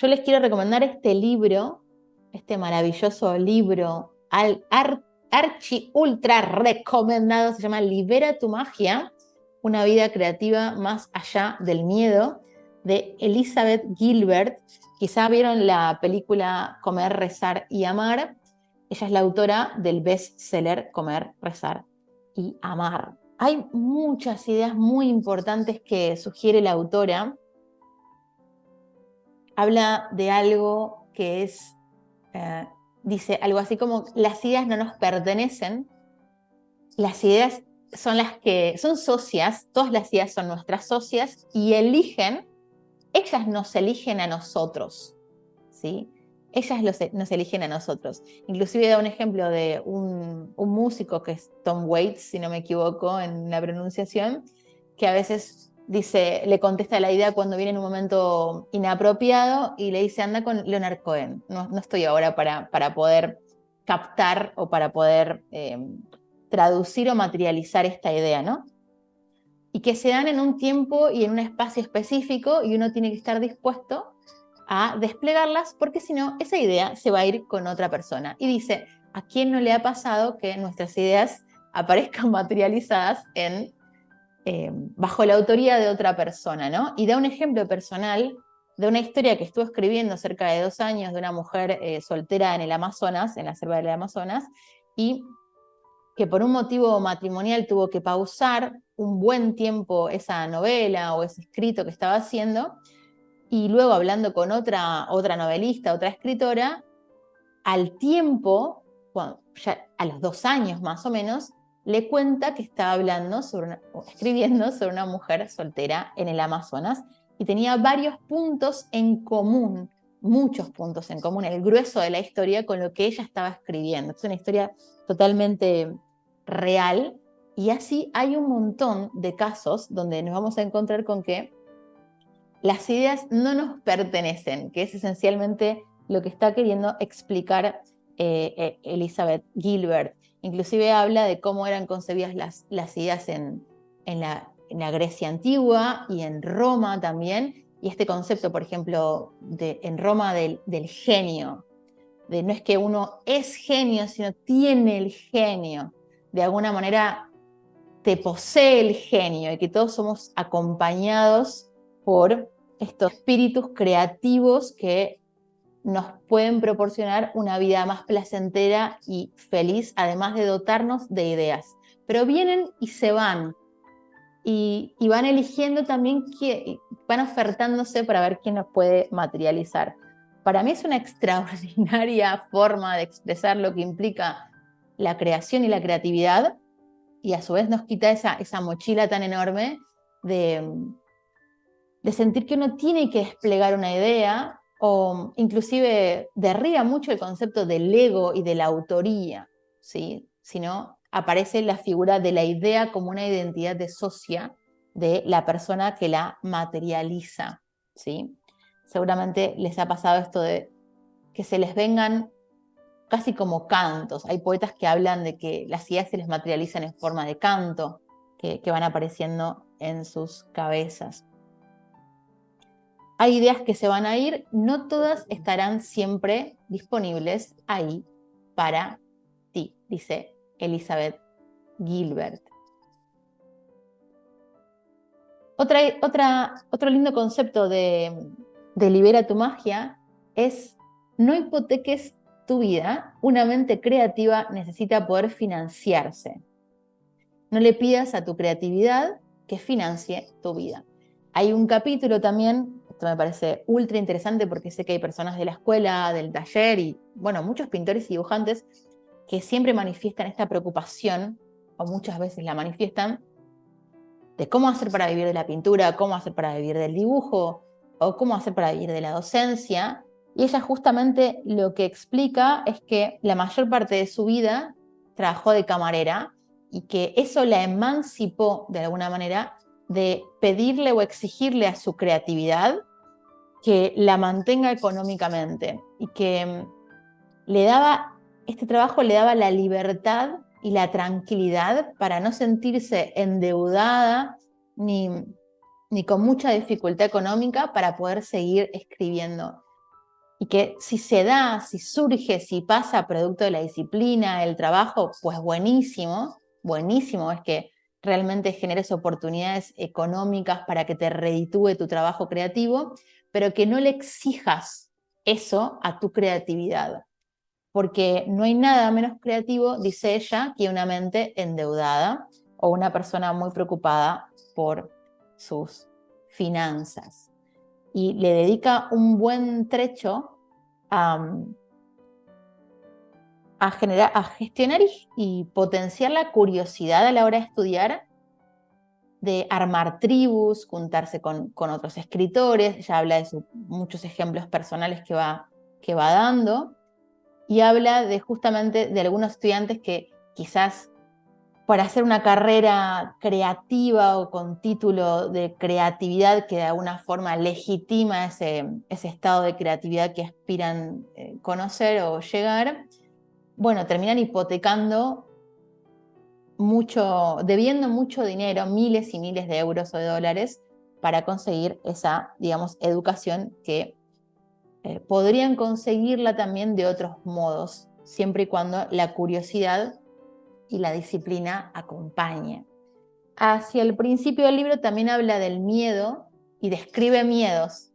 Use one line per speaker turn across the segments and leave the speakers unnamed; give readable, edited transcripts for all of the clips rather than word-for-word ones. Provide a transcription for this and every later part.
yo les quiero recomendar este libro, este maravilloso libro, archi ultra recomendado, se llama Libera tu magia, una vida creativa más allá del miedo, de Elizabeth Gilbert. Quizá vieron la película Comer, Rezar y Amar. Ella es la autora del bestseller Comer, Rezar y Amar. Hay muchas ideas muy importantes que sugiere la autora. Habla de algo que es, dice algo así como, las ideas no nos pertenecen, las ideas son las que son socias, todas las ideas son nuestras socias y ellas nos eligen a nosotros, ¿sí? Ellas nos eligen a nosotros. Inclusive da un ejemplo de un músico que es Tom Waits, si no me equivoco en la pronunciación, que a veces dice, le contesta la idea cuando viene en un momento inapropiado y le dice, anda con Leonard Cohen. No estoy ahora para poder captar o para poder traducir o materializar esta idea, ¿no? Y que se dan en un tiempo y en un espacio específico y uno tiene que estar dispuesto a desplegarlas porque si no, esa idea se va a ir con otra persona. Y dice, ¿a quién no le ha pasado que nuestras ideas aparezcan materializadas bajo la autoría de otra persona, ¿no? Y da un ejemplo personal de una historia que estuvo escribiendo cerca de 2 años de una mujer soltera en el Amazonas, en la selva del Amazonas, y que por un motivo matrimonial tuvo que pausar un buen tiempo esa novela o ese escrito que estaba haciendo, y luego hablando con otra novelista, otra escritora, al tiempo, ya a los 2 años más o menos, le cuenta que estaba escribiendo sobre una mujer soltera en el Amazonas y tenía varios puntos en común, muchos puntos en común, el grueso de la historia con lo que ella estaba escribiendo. Es una historia totalmente real y así hay un montón de casos donde nos vamos a encontrar con que las ideas no nos pertenecen, que es esencialmente lo que está queriendo explicar Elizabeth Gilbert. Inclusive habla de cómo eran concebidas las ideas en la Grecia antigua y en Roma también, y este concepto, por ejemplo, en Roma del genio, de no es que uno es genio, sino tiene el genio. De alguna manera te posee el genio y que todos somos acompañados por estos espíritus creativos que nos pueden proporcionar una vida más placentera y feliz, además de dotarnos de ideas. Pero vienen y se van, y van eligiendo también, van ofertándose para ver quién los puede materializar. Para mí es una extraordinaria forma de expresar lo que implica la creación y la creatividad, y a su vez nos quita esa mochila tan enorme de sentir que uno tiene que desplegar una idea, o inclusive derriba mucho el concepto del ego y de la autoría, ¿sí? Sino aparece la figura de la idea como una identidad de socia de la persona que la materializa, ¿sí? Seguramente les ha pasado esto de que se les vengan casi como cantos. Hay poetas que hablan de que las ideas se les materializan en forma de canto, que van apareciendo en sus cabezas. Hay ideas que se van a ir, no todas estarán siempre disponibles ahí para ti, dice Elizabeth Gilbert. Otro lindo concepto de Libera tu magia es: no hipoteques tu vida, una mente creativa necesita poder financiarse. No le pidas a tu creatividad que financie tu vida. Hay un capítulo también, esto me parece ultra interesante porque sé que hay personas de la escuela, del taller y, bueno, muchos pintores y dibujantes que siempre manifiestan esta preocupación, o muchas veces la manifiestan, de cómo hacer para vivir de la pintura, cómo hacer para vivir del dibujo, o cómo hacer para vivir de la docencia. Y ella justamente lo que explica es que la mayor parte de su vida trabajó de camarera y que eso la emancipó de alguna manera de pedirle o exigirle a su creatividad que la mantenga económicamente, y que este trabajo le daba la libertad y la tranquilidad para no sentirse endeudada ni con mucha dificultad económica para poder seguir escribiendo. y que si se da, si surge, si pasa producto de la disciplina, el trabajo, pues buenísimo, buenísimo, es que realmente generes oportunidades económicas para que te reditúe tu trabajo creativo, pero que no le exijas eso a tu creatividad, porque no hay nada menos creativo, dice ella, que una mente endeudada o una persona muy preocupada por sus finanzas. Y le dedica un buen trecho a gestionar y potenciar la curiosidad a la hora de estudiar, de armar tribus, juntarse con otros escritores. Ella habla de muchos ejemplos personales que va dando, y habla de justamente de algunos estudiantes que quizás para hacer una carrera creativa o con título de creatividad que de alguna forma legitima ese estado de creatividad que aspiran conocer o llegar, bueno, terminan hipotecando mucho, debiendo mucho dinero, miles y miles de euros o de dólares, para conseguir esa, digamos, educación que podrían conseguirla también de otros modos, siempre y cuando la curiosidad y la disciplina acompañe. Hacia el principio del libro también habla del miedo y describe miedos,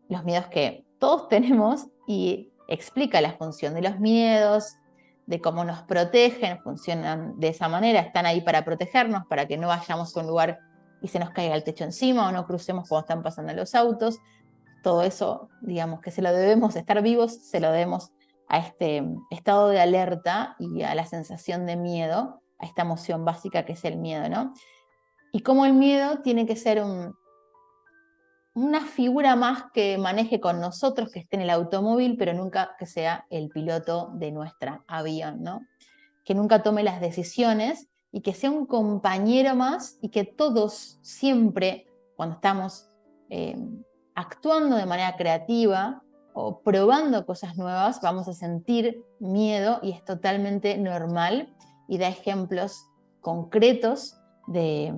los miedos que todos tenemos, y explica la función de los miedos, de cómo nos protegen, funcionan de esa manera, están ahí para protegernos, para que no vayamos a un lugar y se nos caiga el techo encima o no crucemos cuando están pasando los autos. Todo eso, digamos que se lo debemos, estar vivos, se lo debemos a este estado de alerta y a la sensación de miedo, a esta emoción básica que es el miedo, ¿no? Y cómo el miedo tiene que ser una figura más que maneje con nosotros, que esté en el automóvil, pero nunca que sea el piloto de nuestra avión, ¿no? Que nunca tome las decisiones y que sea un compañero más, y que todos siempre, cuando estamos actuando de manera creativa o probando cosas nuevas, vamos a sentir miedo, y es totalmente normal, y da ejemplos concretos de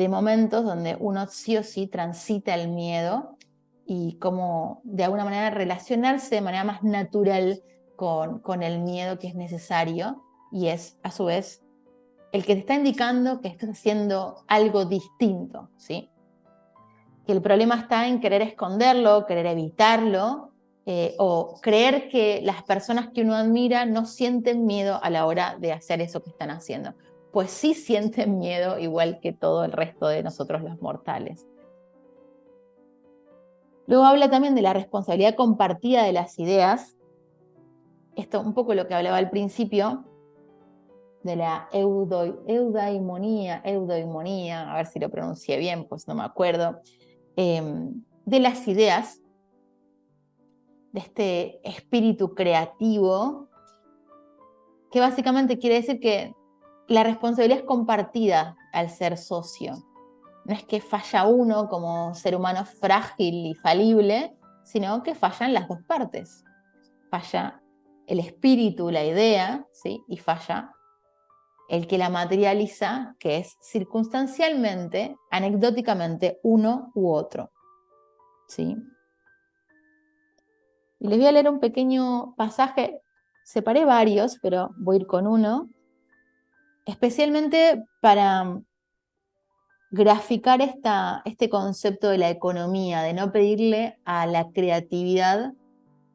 momentos donde uno sí o sí transita el miedo, y cómo de alguna manera relacionarse de manera más natural con el miedo que es necesario, y es a su vez el que te está indicando que estás haciendo algo distinto, ¿sí? Que el problema está en querer esconderlo, querer evitarlo, o creer que las personas que uno admira no sienten miedo a la hora de hacer eso que están haciendo. Pues sí sienten miedo, igual que todo el resto de nosotros los mortales. Luego habla también de la responsabilidad compartida de las ideas. Esto un poco lo que hablaba al principio, de la eudaimonía, a ver si lo pronuncié bien, pues no me acuerdo, de las ideas, de este espíritu creativo, que básicamente quiere decir que la responsabilidad es compartida al ser socio. No es que falla uno como ser humano frágil y falible, sino que fallan las dos partes. Falla el espíritu, la idea, ¿sí? Y falla el que la materializa, que es circunstancialmente, anecdóticamente, uno u otro, ¿sí? Y les voy a leer un pequeño pasaje, separé varios, pero voy a ir con uno, especialmente para graficar este concepto de la economía, de no pedirle a la creatividad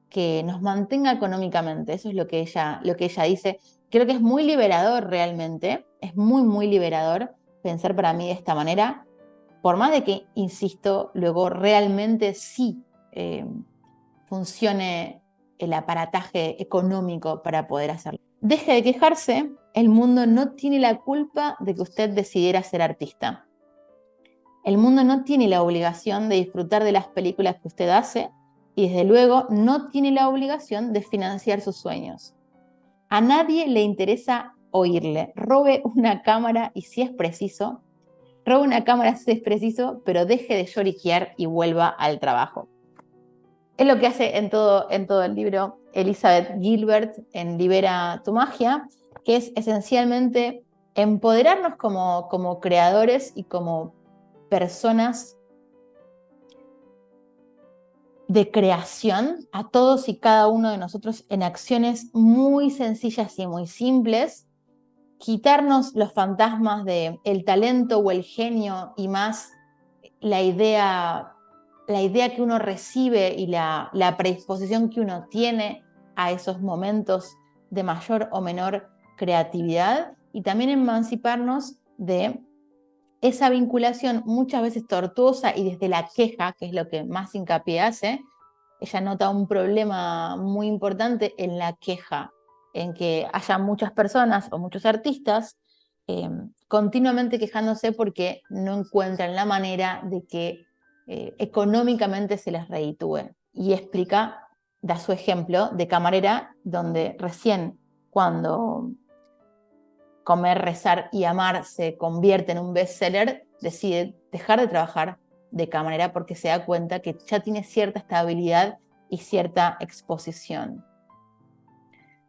que nos mantenga económicamente. Eso es lo que ella dice. Creo que es muy liberador realmente, es muy, muy liberador pensar para mí de esta manera, por más de que, insisto, luego realmente sí funcione el aparataje económico para poder hacerlo. Deje de quejarse, el mundo no tiene la culpa de que usted decidiera ser artista. El mundo no tiene la obligación de disfrutar de las películas que usted hace, y desde luego no tiene la obligación de financiar sus sueños. A nadie le interesa oírle. Robe una cámara y si es preciso, pero deje de lloriquear y vuelva al trabajo. Es lo que hace en todo el libro Elizabeth Gilbert en Libera tu magia, que es esencialmente empoderarnos como creadores y como personas de creación a todos y cada uno de nosotros en acciones muy sencillas y muy simples, quitarnos los fantasmas de el talento o el genio y más la idea que uno recibe y la predisposición que uno tiene a esos momentos de mayor o menor creatividad, y también emanciparnos de esa vinculación muchas veces tortuosa y desde la queja, que es lo que más hincapié hace. Ella nota un problema muy importante en la queja, en que haya muchas personas o muchos artistas continuamente quejándose porque no encuentran la manera de que económicamente se les reditúe. Y explica, da su ejemplo de camarera, donde recién cuando Comer, Rezar y Amar se convierte en un bestseller, decide dejar de trabajar de camarera porque se da cuenta que ya tiene cierta estabilidad y cierta exposición.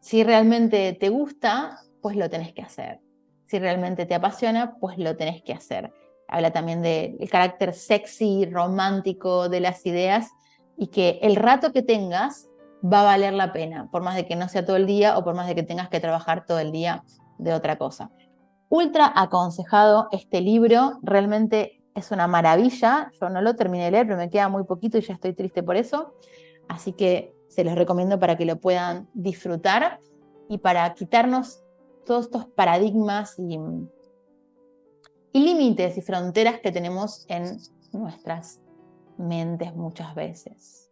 Si realmente te gusta, pues lo tenés que hacer. Si realmente te apasiona, pues lo tenés que hacer. Habla también del carácter sexy, romántico de las ideas, y que el rato que tengas va a valer la pena, por más de que no sea todo el día o por más de que tengas que trabajar todo el día de otra cosa. Ultra aconsejado este libro, realmente es una maravilla. Yo no lo terminé de leer, pero me queda muy poquito y ya estoy triste por eso. Así que se los recomiendo para que lo puedan disfrutar y para quitarnos todos estos paradigmas y límites y fronteras que tenemos en nuestras mentes muchas veces.